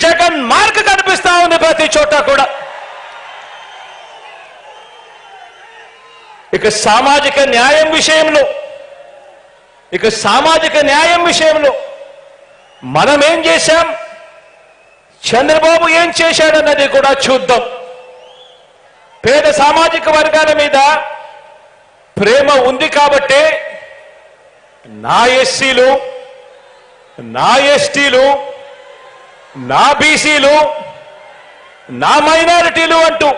Jagan mark కనిపిస్తా ఉంది ప్రతి చోట కూడా. ఇక సామాజిక న్యాయం విషయంలో మనం ఏం చేశాం, చంద్రబాబు ఏం చేశాడన్నది కూడా చూద్దాం. పేద సామాజిక వర్గాల మీద ప్రేమ ఉంది కాబట్టి నా ఎస్సీలు, నా ఎస్టీలు, నా బీసీలు, నా మైనారిటీలు అంటూ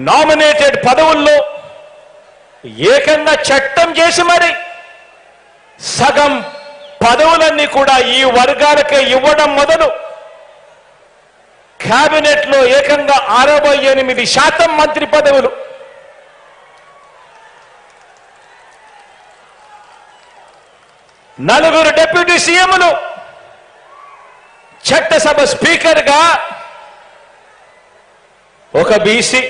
నామినేటెడ్ పదవుల్లో ఏకంగా చట్టం చేసి మరి సగం పదవులన్నీ కూడా ఈ వర్గాలకే ఇవ్వడం మొదలు కేబినెట్ లో ఏకంగా 68% మంత్రి పదవులు, నలుగురు డిప్యూటీ సీఎంలు, చట్టసభ స్పీకర్ గా ఒక బీసీ,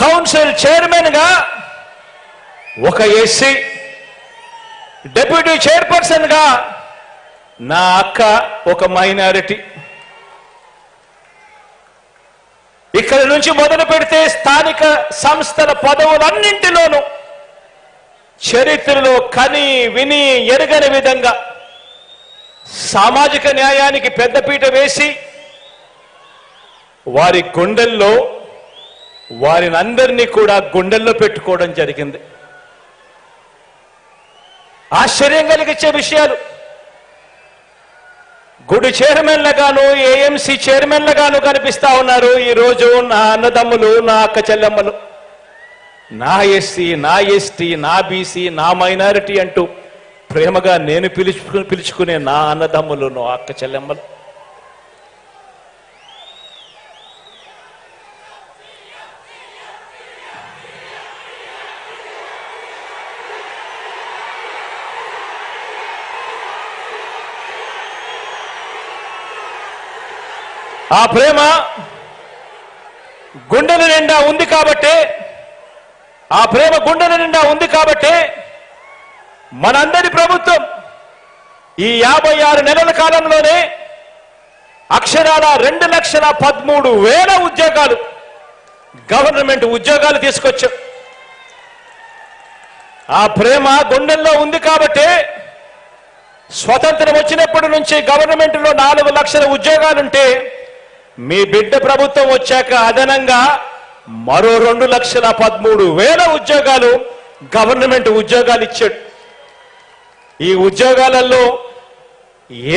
కౌన్సిల్ చైర్మన్ గా ఒక ఎస్సీ, డిప్యూటీ చైర్పర్సన్ గా నా అక్క ఒక మైనారిటీ. ఇక్కడ నుంచి మొదలు పెడితే స్థానిక సంస్థల పదవులన్నింటిలోనూ చరిత్రలో కని విని ఎరగని విధంగా సామాజిక న్యాయానికి పెద్దపీట వేసి వారి గుండెల్లో వారినందరినీ కూడా గుండెల్లో పెట్టుకోవడం జరిగింది. ఆశ్చర్యం కలిగించే విషయాలు. గుడి చైర్మన్లుగాను, ఏఎంసీ చైర్మన్లుగాను కనిపిస్తా ఉన్నారు ఈరోజు నా అన్నదమ్ములు, నా అక్క చెల్లెమ్మలు, నా ఎస్సీ, నా ఎస్టీ, నా బీసీ, నా మైనారిటీ అంటూ ప్రేమగా నేను పిలుచుకునే నా అన్నదమ్ములు, నా అక్క చెల్లెమ్మలు. ఆ ప్రేమ గుండెల నిండా ఉంది కాబట్టి మనందరి ప్రభుత్వం ఈ 56 నెలల కాలంలోనే అక్షరాల 2,13,000 ఉద్యోగాలు, గవర్నమెంట్ ఉద్యోగాలు తీసుకొచ్చాం. ఆ ప్రేమ గుండెల్లో ఉంది కాబట్టి స్వతంత్రం వచ్చినప్పటి నుంచి గవర్నమెంట్ లో 4 లక్షల ఉద్యోగాలుంటే మీ బిడ్డ ప్రభుత్వం వచ్చాక అదనంగా మరో 2,13,000 ఉద్యోగాలు గవర్నమెంట్ ఉద్యోగాలు ఇచ్చాడు. ఈ ఉద్యోగాలలో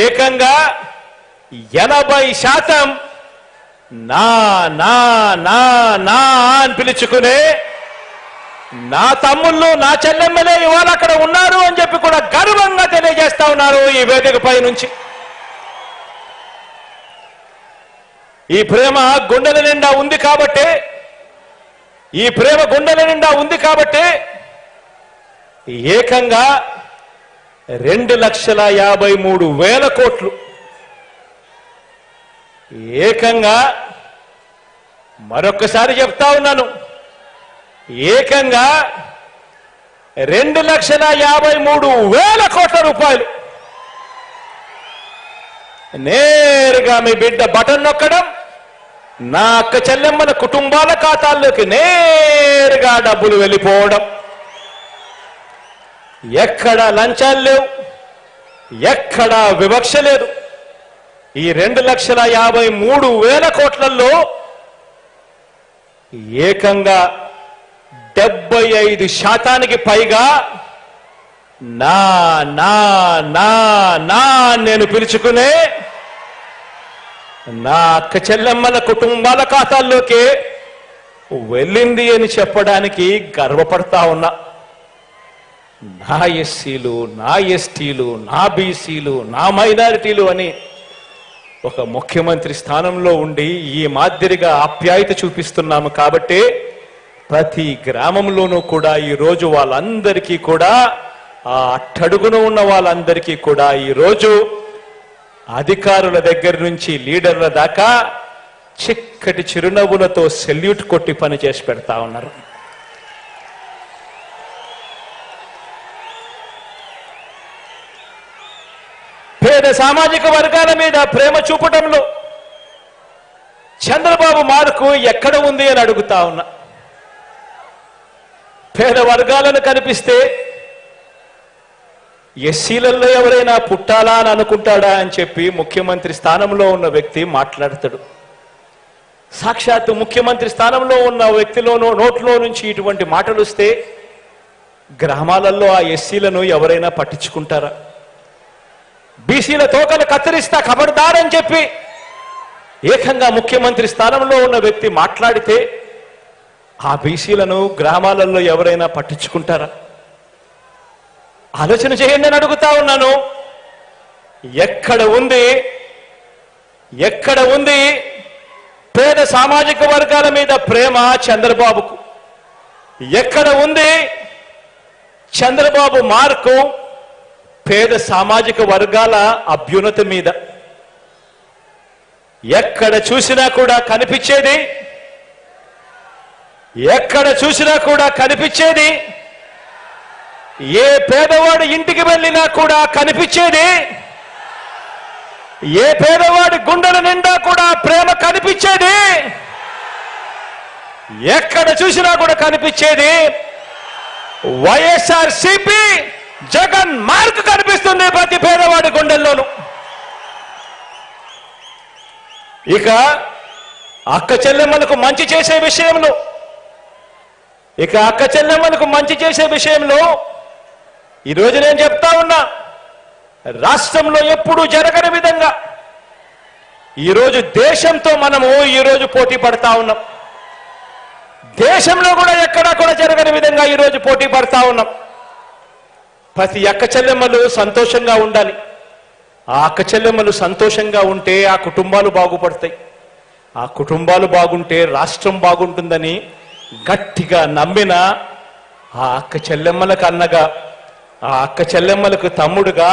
ఏకంగా 80% నా నా నా నా అని పిలుచుకునే నా తమ్ముళ్ళు, నా చెల్లెమ్మలే ఇవాళ అక్కడ ఉన్నారు అని చెప్పి కూడా గర్వంగా తెలియజేస్తా ఉన్నారు ఈ వేదికపై నుంచి. ఈ ప్రేమ గుండెల నిండా ఉంది కాబట్టి ఏకంగా 2,53,000 కోట్లు, ఏకంగా మరొక్కసారి చెప్తా ఉన్నాను, ఏకంగా 2,53,000 కోట్ల రూపాయలు నేరుగా మీ బిడ్డ బటన్ నొక్కడం, నా అక్క చెల్లెమ్మల కుటుంబాల ఖాతాల్లోకి నేరుగా డబ్బులు వెళ్ళిపోవడం. ఎక్కడా లంచాలు లేవు, ఎక్కడా వివక్ష లేదు. ఈ 2,53,000 కోట్లలో ఏకంగా 75% పైగా నా నా నా నా నేను పిలుచుకునే నా అక్క చెల్లెమ్మల కుటుంబాల ఖాతాల్లోకి వెళ్ళింది అని చెప్పడానికి గర్వపడతా ఉన్నా. నా ఎస్సీలు, నా ఎస్టీలు, నా బీసీలు, నా మైనారిటీలు అని ఒక ముఖ్యమంత్రి స్థానంలో ఉండి ఈ మాదిరిగా ఆప్యాయత చూపిస్తున్నాము కాబట్టి ప్రతి గ్రామంలోనూ కూడా ఈరోజు వాళ్ళందరికీ కూడా, ఆ అట్టడుగున ఉన్న వాళ్ళందరికీ కూడా ఈరోజు అధికారుల దగ్గర నుంచి లీడర్ల దాకా చిక్కటి చిరునవ్వులతో సెల్యూట్ కొట్టి పని చేసి పెడతా ఉన్నారు. పేద పేద సామాజిక వర్గాల మీద ప్రేమ చూపటంలో చంద్రబాబు మార్కు ఎక్కడ ఉంది అని అడుగుతా ఉన్నా. పేద వర్గాలను కనిపిస్తే ఎస్సీలలో ఎవరైనా పుట్టాలా అని అనుకుంటాడా అని చెప్పి ముఖ్యమంత్రి స్థానంలో ఉన్న వ్యక్తి మాట్లాడతాడు. సాక్షాత్తు ముఖ్యమంత్రి స్థానంలో ఉన్న వ్యక్తిలోనో నోట్లో నుంచి ఇటువంటి మాటలు వస్తే గ్రామాలలో ఆ ఎస్సీలను ఎవరైనా పట్టించుకుంటారా? బీసీల తోకలు కత్తిరిస్తా ఖబర్దారని చెప్పి ఏకంగా ముఖ్యమంత్రి స్థానంలో ఉన్న వ్యక్తి మాట్లాడితే ఆ బీసీలను గ్రామాలలో ఎవరైనా పట్టించుకుంటారా? ఆలోచన చేయండి అని అడుగుతా ఉన్నాను. ఎక్కడ ఉంది పేద సామాజిక వర్గాల మీద ప్రేమ చంద్రబాబుకు? ఎక్కడ ఉంది చంద్రబాబు మార్కు పేద సామాజిక వర్గాల అభ్యున్నతి మీద? ఎక్కడ చూసినా కూడా కనిపించేది ఏ పేదవాడు ఇంటికి వెళ్ళినా కూడా కనిపించేది, ఏ పేదవాడి గుండెల నిండా కూడా ప్రేమ కనిపించేది, ఎక్కడ చూసినా కూడా కనిపించేది వైఎస్ఆర్సీపీ జగన్ మార్క్ కనిపిస్తుంది ప్రతి పేదవాడి గుండెల్లోనూ. ఇక అక్క చెల్లెమ్మలకు మంచి చేసే విషయంలో ఈరోజు నేను చెప్తా ఉన్నా, రాష్ట్రంలో ఎప్పుడూ జరగని విధంగా ఈరోజు దేశంతో మనము ఈరోజు పోటీ పడతా ఉన్నాం. దేశంలో కూడా ఎక్కడా కూడా జరగని విధంగా ఈరోజు పోటీ పడతా ఉన్నాం. ప్రతి అక్క చెల్లెమ్మలు సంతోషంగా ఉండాలి. ఆ అక్క చెల్లెమ్మలు సంతోషంగా ఉంటే ఆ కుటుంబాలు బాగుపడతాయి. ఆ కుటుంబాలు బాగుంటే రాష్ట్రం బాగుంటుందని గట్టిగా నమ్మిన ఆ అక్క చెల్లెమ్మలకు అన్నగా, ఆ అక్క చెల్లెమ్మలకు తమ్ముడుగా,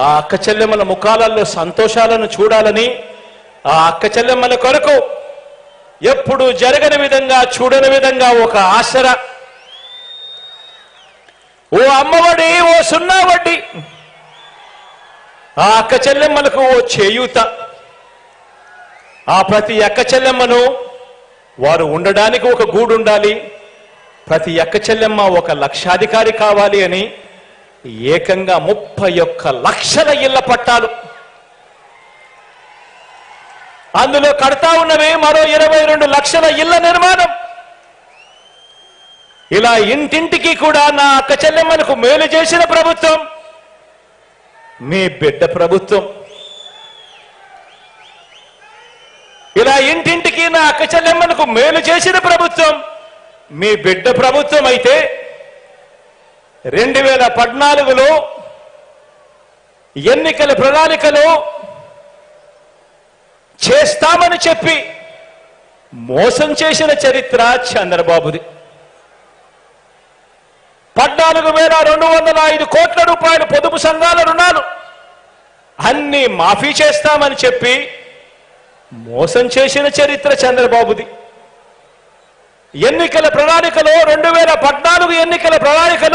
ఆ అక్క చెల్లెమ్మల ముఖాలలో సంతోషాలను చూడాలని, ఆ అక్క చెల్లెమ్మల కొరకు ఎప్పుడు జరగని విధంగా చూడని విధంగా ఒక ఆసరా, ఓ అమ్మఒడి, ఓ సున్నా వడ్డీ, ఆ అక్క చెల్లెమ్మలకు ఓ చేయూత, ఆ ప్రతి అక్క చెల్లెమ్మను వారు ఉండడానికి ఒక గూడు ఉండాలి, ప్రతి అక్క చెల్లెమ్మ ఒక లక్షాధికారి కావాలి అని ఏకంగా 31 లక్షల ఇళ్ల పట్టాలు, అందులో కడతా ఉన్నవి మరో 22 లక్షల ఇళ్ల నిర్మాణం. ఇలా ఇంటింటికి కూడా నా అక్క చెల్లెమ్మలకు మేలు చేసిన ప్రభుత్వం మీ బిడ్డ ప్రభుత్వం. ఇలా ఇంటింటికి నా అక్క చెల్లెమ్మలకు మేలు చేసిన ప్రభుత్వం మీ బిడ్డ ప్రభుత్వం అయితే 2014లో ఎన్నికల ప్రణాళికలో చేస్తామని చెప్పి మోసం చేసిన చరిత్ర చంద్రబాబుది. 14,205 కోట్ల రూపాయలు పొదుపు సంఘాల రుణాలు అన్ని మాఫీ చేస్తామని చెప్పి మోసం చేసిన చరిత్ర చంద్రబాబుది. ఎన్నికల ప్రణాళికలో 2014 ఎన్నికల ప్రణాళికలో